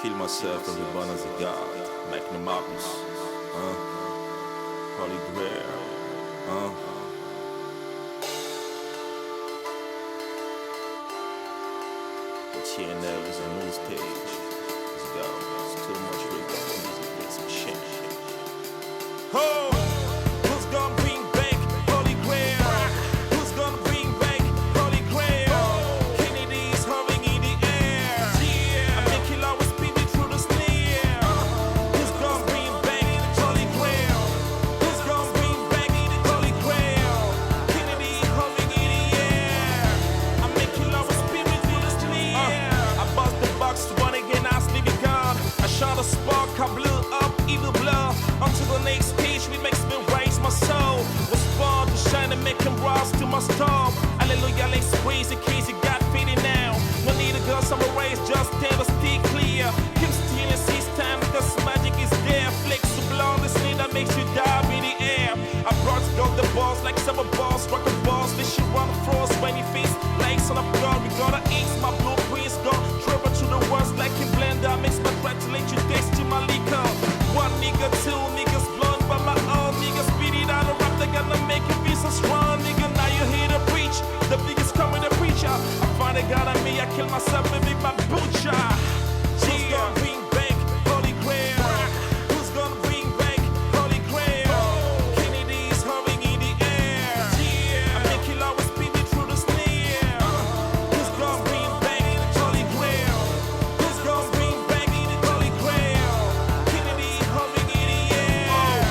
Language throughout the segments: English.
Kill myself as born as a god. Magnum opus. Holy Grail. TNL is a new stage. Let's go. It's too much rhythm. Music gets some shit. Oh! Who's gonna bring back Holy Grail? Who's gonna bring back Holy Grail? Kennedy's hovering in the air. Yeah. I make it always beat me through the snare. Who's gonna bring back Holy Grail? Who's gonna bring back Holy Grail? Kennedy hovering in the air. I make it always beat me through the snare. I bust the box one again, I sleep it gone. I shot a spark, I blew up evil blood. Onto the next stage, it makes me raise my soul. Was born to shine and make him rise to my star. Hallelujah, let's praise the keys you got fitting now. No need a gun, summer race, just stand or stay clear. Keep stealing system, cause magic is there. Flexible on the slate that makes you dive in the air. I brought to go the balls like seven balls, rock the balls. This shit run the floors when you face legs on the floor. We gotta ace my blueprints, go travel to the worst like a blender. Makes my threat to let you taste to my liquor. One nigga, two niggas blown by my own niggas. Beat it out of rap, they gonna make you feel so strong, nigga. Now you hear the preach, the biggest coming the preacher. I finally got on me, I kill myself and make my butcher. Who's gonna bring back Holy Grail? Who's gonna bring back Holy Grail? Kennedy's hovering in the air. I make it always beat me through the snare. Who's gonna bring back Holy Grail? Who's gonna bring back Holy Grail? Kennedy hovering in the air.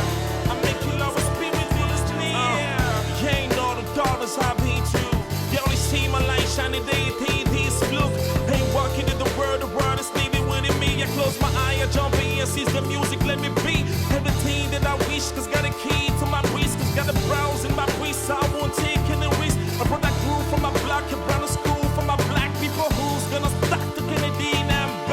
I make it always beat me through the snare. You ain't know the daughters I've been to. You only see my light shining day, this look. Ain't walking in the world is leaving within me. I close my eye, I jump in, sees the music, let me be. Everything that I wish, cause got a key to my wrist, cause got a browse in my wrist, I won't take any risk. I brought that groove from my block, I brought a school for my black people. Who's gonna stop the Kennedy? Now I'm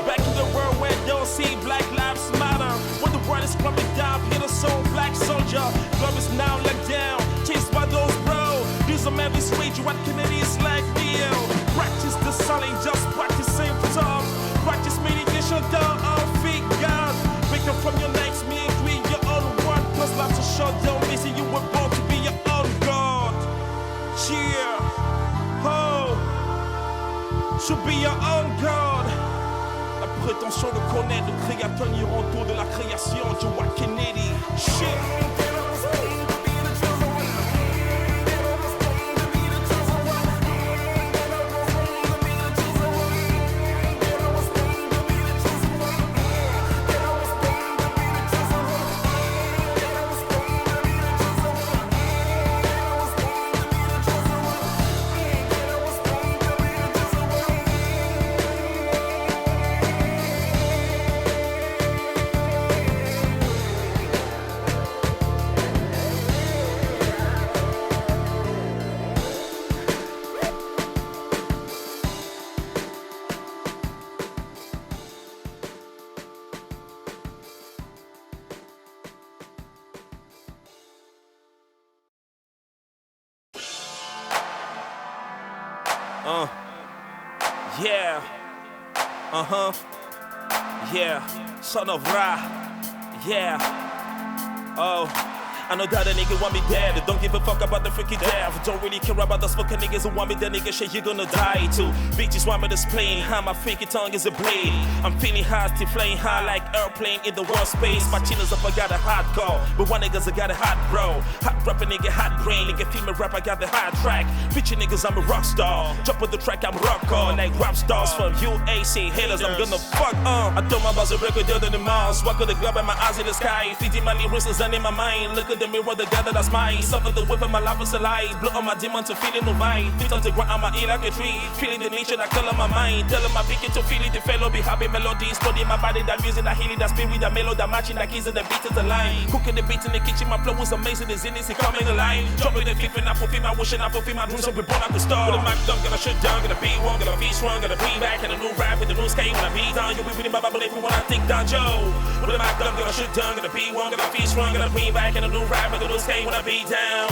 back in the world where don't see black lives matter. When the world is crumbling down, hit a soul, black soldier. Love is now let down, chased by those bro. These are every street, you want Kennedy's like deal. Practice the selling, just practice same top. Practice meditation, down all feet, God. Wake up from your nights, me and create your own world. Cause life's a short, don't miss it, you were born to be your own God. Cheer, oh, to be your own God. La prétention de connaître le créateur n'ira autour de la création, JoaD Kennedy. Shit. Yeah. Yeah. Son of Ra. Yeah. Oh. I know that a nigga want me dead. Don't give a fuck about the freaky death. Don't really care about the smoking niggas who want me dead. Nigga shit, you gonna die too. Bitches want me to explain how my freaky tongue is a blade. I'm feeling hot, flying high like airplane in the world space. My chinners up, I got a hot call. But one niggas, I got a hot bro. Hot rapper nigga, hot brain. Nigga, female rap, I got the hot track. Feature niggas, I'm a rock star. Drop on the track, I'm rock hard. Like rap stars from UAC. Haters, I'm gonna fuck I throw my buzz a record other than Mars. Walk with the glove and my eyes in the sky. Feeding my lyrics and in my mind. Look at the mirror, the gather that's mine. Suffer the whip and my life is alive. Blow on my demon to feeling no mind. Feet on the ground, I'm ear like a tree. Feeling the nature that color my mind. Telling my picket to feel it, the fellow be happy melodies. Studying my body, that music, that healing, that spirit, that melody, that matching, that keys and the beat is the line. Cooking the beats in the kitchen, my flow is amazing. The zenith is coming alive. Dropping the flip and I fulfill my wish and I fulfill my dreams. So we born at the start. With a Mac dumb, gonna shut down, gonna be one, gonna be strong, gonna be back. And a new rap with the new skate when I be down. You'll be with my Bible if you wanna think down, Joe. With a Mac dumb, gonna shut down, gonna be one, gonna be strong, gonna be back. And a new rap with the new skate when I be down.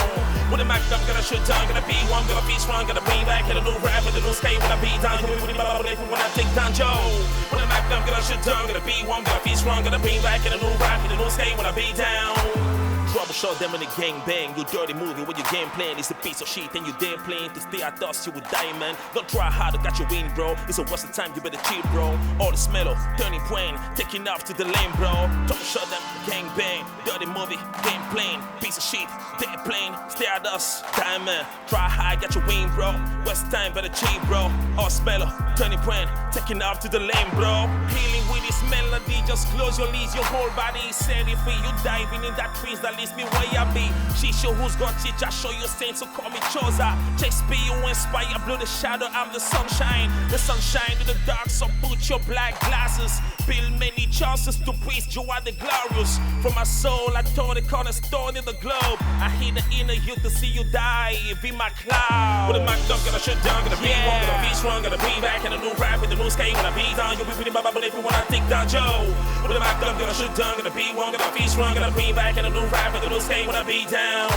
With a Mac dumb, gonna shut down, gonna be one, gonna be strong, gonna be back. And a new rap with the new skate when I be down. You'll be with my Bible if you wanna think down, Joe. With a Mac dumb, gonna shut down, gonna be one, gonna be strong, gonna bring back in a new rap, in a new state when I be down. Troubleshot them in the gang bang. You dirty movie when your game plan is a piece of shit and you dare playing to stay at dust, you will die, man. Don't try hard to catch your win, bro. It's a worse time, you better cheat, bro. All the smell of turning point, taking off to the lane, bro. Troubleshot them, gang bang. Dirty movie, game plan, piece of shit, dare playing, stay at dust, die, man. Try hard, got your win, bro. Worst time, better cheat, bro. All smell of turning point, taking off to the lane, bro. Healing with this melody, just close your lids, your whole body is set it free. You diving in that trees that leads me where I be. She show who's got it, I show you saints, so call me Chosa. Shakespeare, you inspire, blow the shadow, I'm the sunshine. The sunshine in the dark, so put your black glasses. Build many chances to praise JoaD the glorious. From my soul, I turn the cornerstone in the globe. I hear the inner you to see you die, be my cloud. With a mic up, gonna shut down, gonna be one, gonna be strong, gonna be back in a new rap, in the new skate, gonna be down. You'll be with my bubble if you wanna take down Joe. With a mic up, gonna shut down, gonna be one, gonna be strong, gonna be back in a new rap, in the new skate, gonna be down.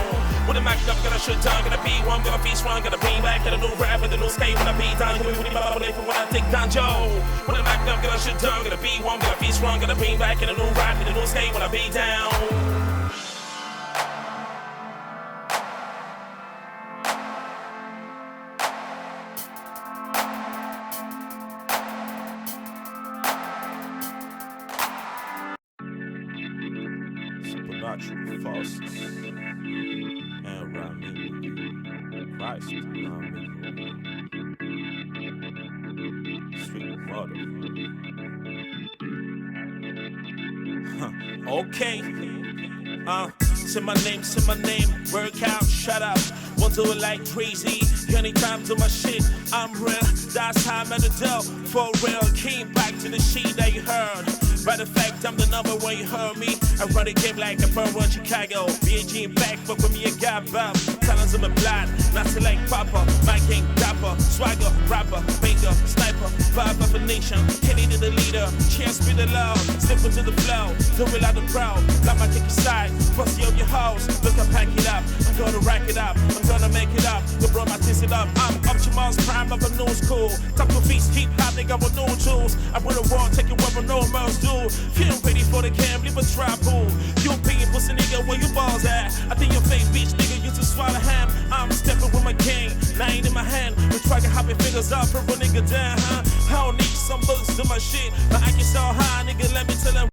With a mic up, gonna shut down, gonna be one, gonna be strong, gonna be back in a new rap, in the new skate, gonna be down. You'll be with my bubble if you wanna take down Joe. With a mic up, gonna shut down, gonna be one, gonna be strong, gonna bring back in a new rap, in the new skate, gonna be down. Supernatural forces and rhyming Christ, sweet water. Okay. Say my name, work out, shut up. Won't do it like crazy. Anytime do my shit, I'm real. That's how I'm at the dough. For real, came back to the shit that you heard. Matter of fact, I'm the number one, you heard me. I run the game like a pro in Chicago. BG back, but with me, I got bum. Talents in my blood, nothing like Papa. My gang dapper, swagger, rapper, baker, sniper, vibe of a nation. Kenny to the leader, chance be the loud. Step into the flow, do it like the crowd. Got my kick aside, pussy up your house. Look, I pack it up, I'm gonna rack it up. I'm gonna make it up, the bro, my tits it up. I'm up to Mars prime of a new school. Top of feast, keep hot, they got with no tools. I win a war, take it wherever no mouse do. Feel ready for the cam, leave a trap pool. You paying pussy nigga, where your balls at? I think your fake bitch nigga, you just swallow ham. I'm stepping with my gang, nine in my hand. We try to hop your fingers up, put a nigga down, huh? I don't need some bullets to my shit, but I can so high, nigga, let me tell him.